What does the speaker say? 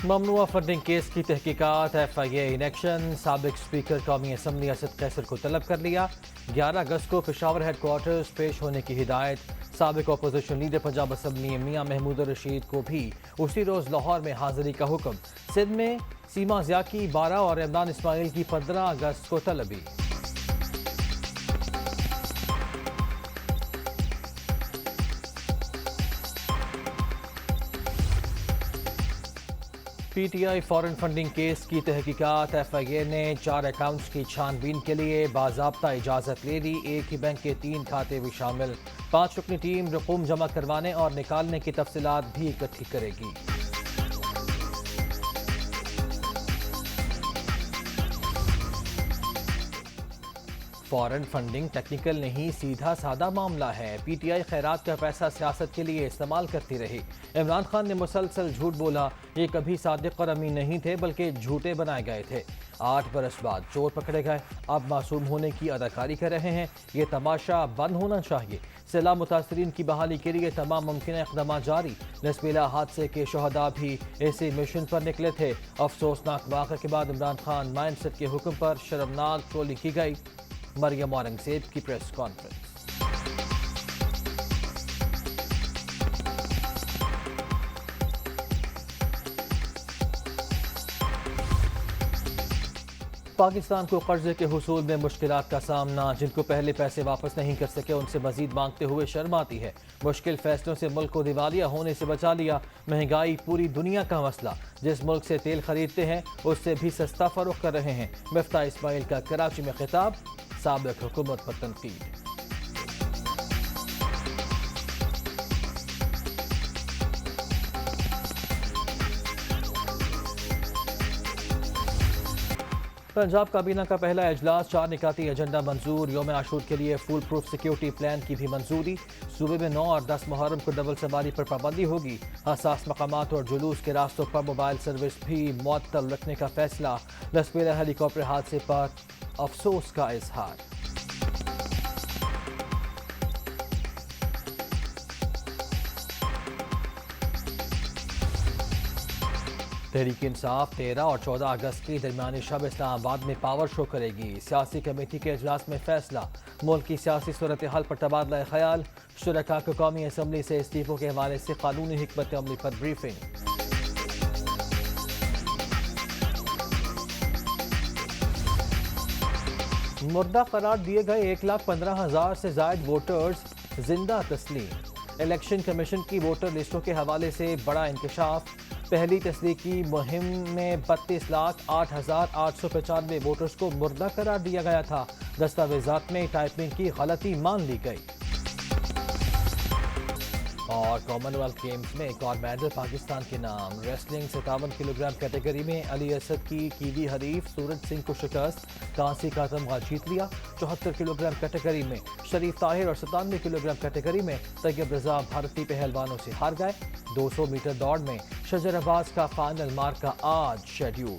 ممنوع funding case کی تحقیقات FIA ان ایکشن، سابق اسپیکر قومی اسمبلی اسد قیصر کو طلب کر لیا۔ 11 اگست کو پشاور ہیڈ کوارٹرز پیش ہونے کی ہدایت۔ سابق اپوزیشن لیڈر پنجاب اسمبلی میاں محمود الرشید کو بھی اسی روز لاہور میں حاضری کا حکم۔ سندھ میں سیما ضیاء کی 12 اور عمران اسماعیل کی 15 اگست کو طلبی۔ PTI فارن فنڈنگ کیس کی تحقیقات۔ FIA نے 4 اکاؤنٹس کی چھان بین کے لیے باضابطہ اجازت لے لی۔ ایک ہی بینک کے 3 کھاتے بھی شامل۔ 5 رکنی ٹیم رقوم جمع کروانے اور نکالنے کی تفصیلات بھی اکٹھی کرے گی۔ فارن فنڈنگ ٹیکنیکل نہیں، سیدھا سادہ معاملہ ہے۔ PTI خیرات کا پیسہ سیاست کے لیے استعمال کرتی رہی۔ عمران خان نے مسلسل جھوٹ بولا، یہ کبھی صادق اور امین نہیں تھے بلکہ جھوٹے بنائے گئے تھے۔ 8 برس بعد چور پکڑے گئے، اب معصوم ہونے کی اداکاری کر رہے ہیں۔ یہ تماشا بند ہونا چاہیے۔ سیلاب متاثرین کی بحالی کے لیے تمام ممکنہ اقدامات جاری۔ نسبیلا حادثے کے شہداء بھی اسی مشن پر نکلے تھے۔ افسوسناک واقعے کے بعد عمران خان مائنڈ سیٹ کے حکم پر شرمناک ٹرولنگ کی گئی۔ مریم اورنگزیب کی پریس کانفرنس۔ پاکستان کو قرضے کے حصول میں مشکلات کا سامنا۔ جن کو پہلے پیسے واپس نہیں کر سکے ان سے مزید مانگتے ہوئے شرم آتی ہے۔ مشکل فیصلوں سے ملک کو دیوالیہ ہونے سے بچا لیا۔ مہنگائی پوری دنیا کا مسئلہ۔ جس ملک سے تیل خریدتے ہیں اس سے بھی سستا فروخت کر رہے ہیں۔ مفتاح اسماعیل کا کراچی میں خطاب، سابق حکومت پر تنقید۔ پنجاب کابینہ کا پہلا اجلاس، 4 نکاتی ایجنڈا منظور۔ یوم عاشور کے لیے فول پروف سیکیورٹی پلان کی بھی منظوری۔ صوبے میں 9 اور 10 محرم کو ڈبل سواری پر پابندی ہوگی۔ حساس مقامات اور جلوس کے راستوں پر موبائل سروس بھی معطل رکھنے کا فیصلہ۔ نسبیلا ہیلی کاپٹر حادثے پر افسوس کا اظہار۔ تحریک انصاف 13 اور 14 اگست کی درمیانی شب اسلام آباد میں پاور شو کرے گی۔ سیاسی کمیٹی کے اجلاس میں فیصلہ۔ ملک کی سیاسی صورتحال پر تبادلہ خیال۔ شرکاء کو قومی اسمبلی سے استعفوں کے حوالے سے قانونی حکمت عملی پر بریفنگ۔ مردہ قرار دیے گئے 1,15,000 سے زائد ووٹرز زندہ تسلیم۔ الیکشن کمیشن کی ووٹر لسٹوں کے حوالے سے بڑا انکشاف۔ پہلی تصدیقی مہم میں 32,08,895 ووٹرز کو مردہ قرار دیا گیا تھا۔ دستاویزات میں ٹائپنگ کی غلطی مان لی گئی۔ اور کامن ویلتھ گیمز میں ایک اور میڈل پاکستان کے نام۔ ریسلنگ 57 کلو گرام کیٹیگری میں علی اسد کی کیوی حریف سورج سنگھ کو شکست، کانسی کا تمغہ جیت لیا۔ 74 کلو گرام کیٹیگری میں شریف طاہر اور 97 کلو گرام کیٹیگری میں طیب رضا بھارتی پہلوانوں سے ہار گئے۔ 200 میٹر دوڑ میں شجر عباس کا فائنل مارکا آج شیڈیول۔